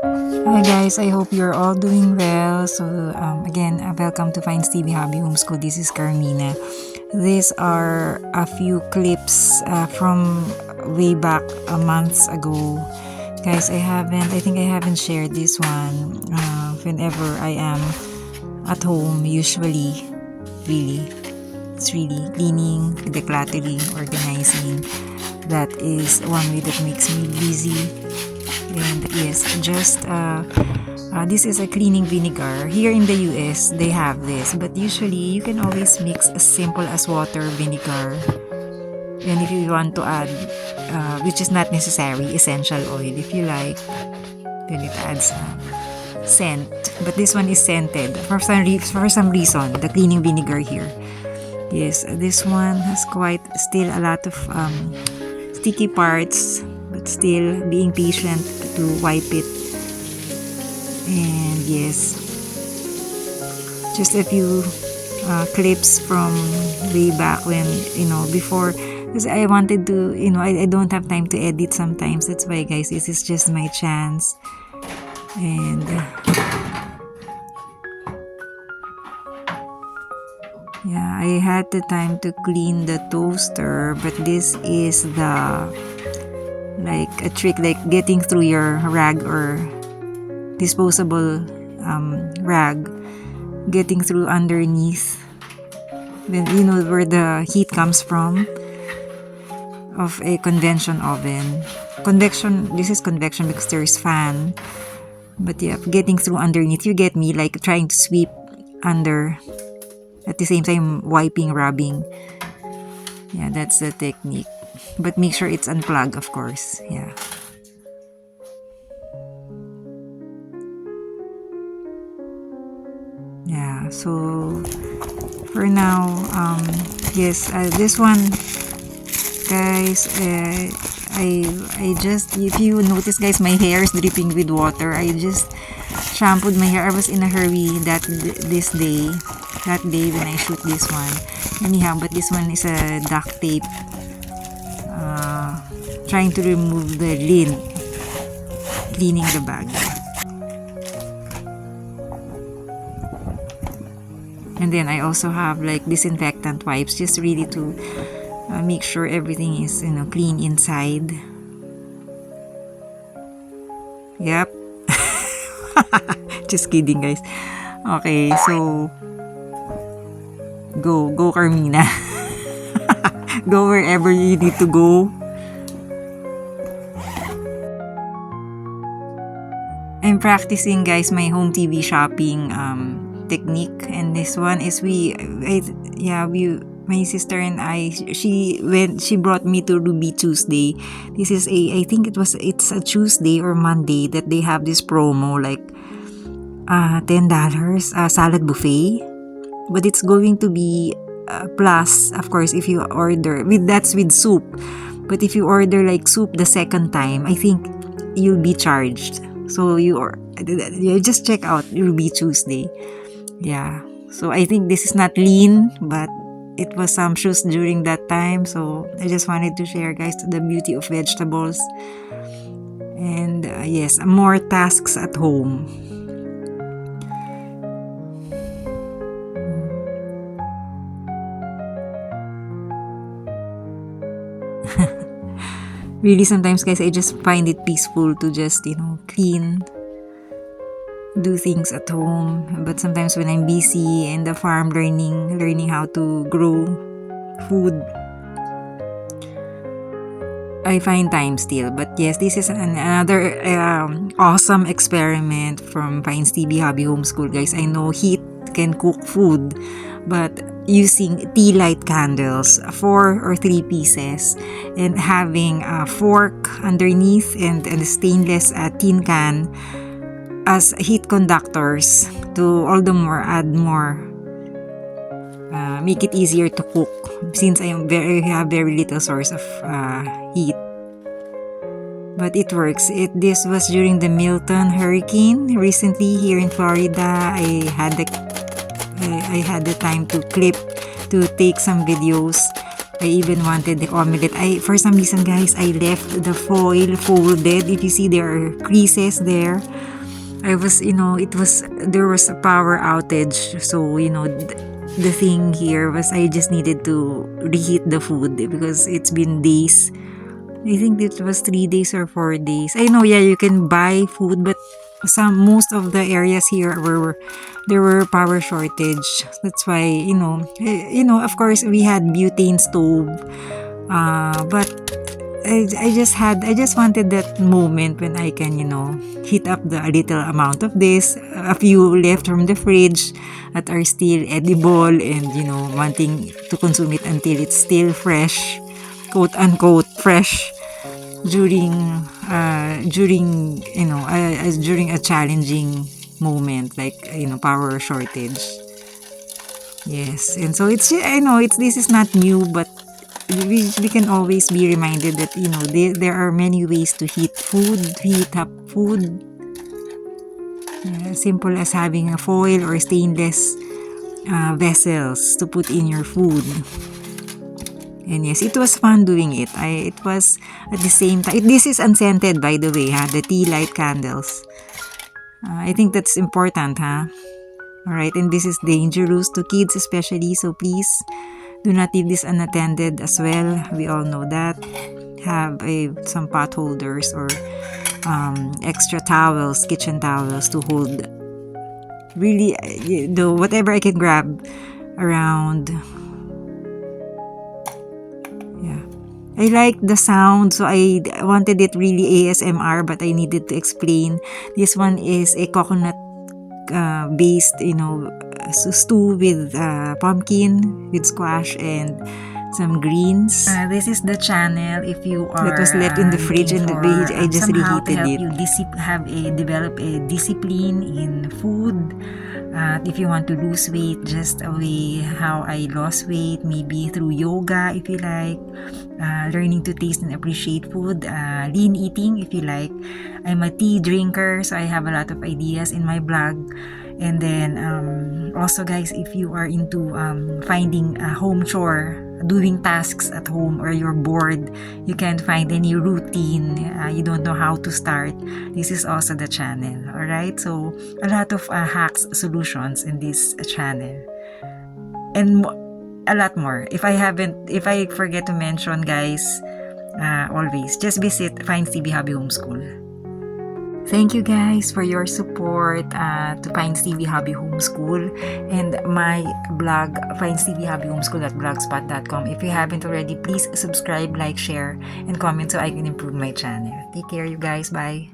Hi guys, I hope you're all doing well. So again, welcome to Fines TV Hobby Homeschool. This is Carmina. These are a few clips from way back months ago. Guys, I think I haven't shared this one whenever I am at home, usually, really. It's really cleaning, decluttering, organizing. That is one way that makes me busy. And yes, this is a cleaning vinegar. Here in the US, they have this, but usually you can always mix as simple as water, vinegar, and if you want to add, which is not necessary, essential oil. If you like, then it adds scent. But this one is scented for some reason. The cleaning vinegar here. Yes, this one has quite still a lot of sticky parts, but still being patient to wipe it. And yes, just a few clips from way back when, before, because I wanted to, I don't have time to edit sometimes. That's why, guys, this is just my chance. And yeah, I had the time to clean the toaster, but this is like a trick, like getting through your rag or disposable rag, getting through underneath, when you know where the heat comes from of a convection oven. This is convection because there's fan, but yeah, getting through underneath, you get me, like trying to sweep under at the same time wiping, rubbing. Yeah, that's the technique, but make sure it's unplugged, of course. Yeah. Yeah, so for now, yes, this one, guys, I just, if you notice, guys, my hair is dripping with water. I just shampooed my hair. I was in a hurry that day when I shoot this one. Anyhow, but this one is a duct tape, trying to remove the lint, cleaning the bag. And then I also have like disinfectant wipes, just really to make sure everything is, clean inside. Yep. Just kidding, guys. Okay, so go Carmina. Go wherever you need to go. I'm practicing, guys, my home TV shopping technique, and this one is my sister and I, she brought me to Ruby Tuesday. This is it's a Tuesday or Monday that they have this promo, like $10 salad buffet, but it's going to be plus, of course, if you order that's with soup. But if you order like soup the second time, I think you'll be charged. So you just check out Ruby Tuesday. Yeah, so I think this is not lean, but it was sumptuous during that time. So I just wanted to share, guys, the beauty of vegetables. And yes, more tasks at home. Really, sometimes, guys, I just find it peaceful to just, clean, do things at home. But sometimes when I'm busy in the farm, learning how to grow food, I find time still. But yes, this is another awesome experiment from Fines TV Hobby Homeschool, guys. I know heat can cook food, but using tea light candles, 4 or 3 pieces, and having a fork underneath and a stainless tin can as heat conductors to all the more add more, make it easier to cook, since I have very little source of heat. But it works. This was during the Milton hurricane recently here in Florida. I had the time to take some videos. I even wanted the omelette. For some reason, guys, I left the foil folded. If you see, there are creases there. I was, there was a power outage. So, the thing here was I just needed to reheat the food because it's been days. I think it was 3 days or 4 days. I know, yeah, you can buy food, but most of the areas here there were power shortage. That's why, of course we had butane stove. But I just wanted that moment when I can, heat up a little amount of this, a few left from the fridge that are still edible and, wanting to consume it until it's still fresh, quote unquote, fresh during, during a challenging moment like, power shortage. Yes. And so I know this is not new, but we can always be reminded that there are many ways to heat up food. Simple as having a foil or stainless vessels to put in your food. And yes, it was fun doing it. It was at the same time. This is unscented, by the way, the tea light candles. I think that's important, Alright, and this is dangerous to kids especially, so please do not leave this unattended as well. We all know that. Have some pot holders or extra towels, kitchen towels to hold. Really, whatever I can grab around. Yeah. I like the sound, so I wanted it really ASMR, but I needed to explain. This one is a coconut based, stew with pumpkin, with squash and some greens. This is the channel if you are that was left in the fridge and I just reheated it. You develop a discipline in food. If you want to lose weight, just a way how I lost weight, maybe through yoga if you like, learning to taste and appreciate food, lean eating if you like. I'm a tea drinker, so I have a lot of ideas in my blog. And then also guys, if you are into finding a home chore, doing tasks at home, or you're bored, you can't find any routine, you don't know how to start, this is also the channel. Alright, so a lot of hacks, solutions in this channel, and a lot more. If I forget to mention, guys, always just visit Finds TV Hobby Homeschool. Thank you guys for your support to Finds TV Hobby Homeschool and my blog Finds TV Hobby Homeschool at blogspot.com. If you haven't already, please subscribe, like, share, and comment so I can improve my channel. Take care, you guys. Bye.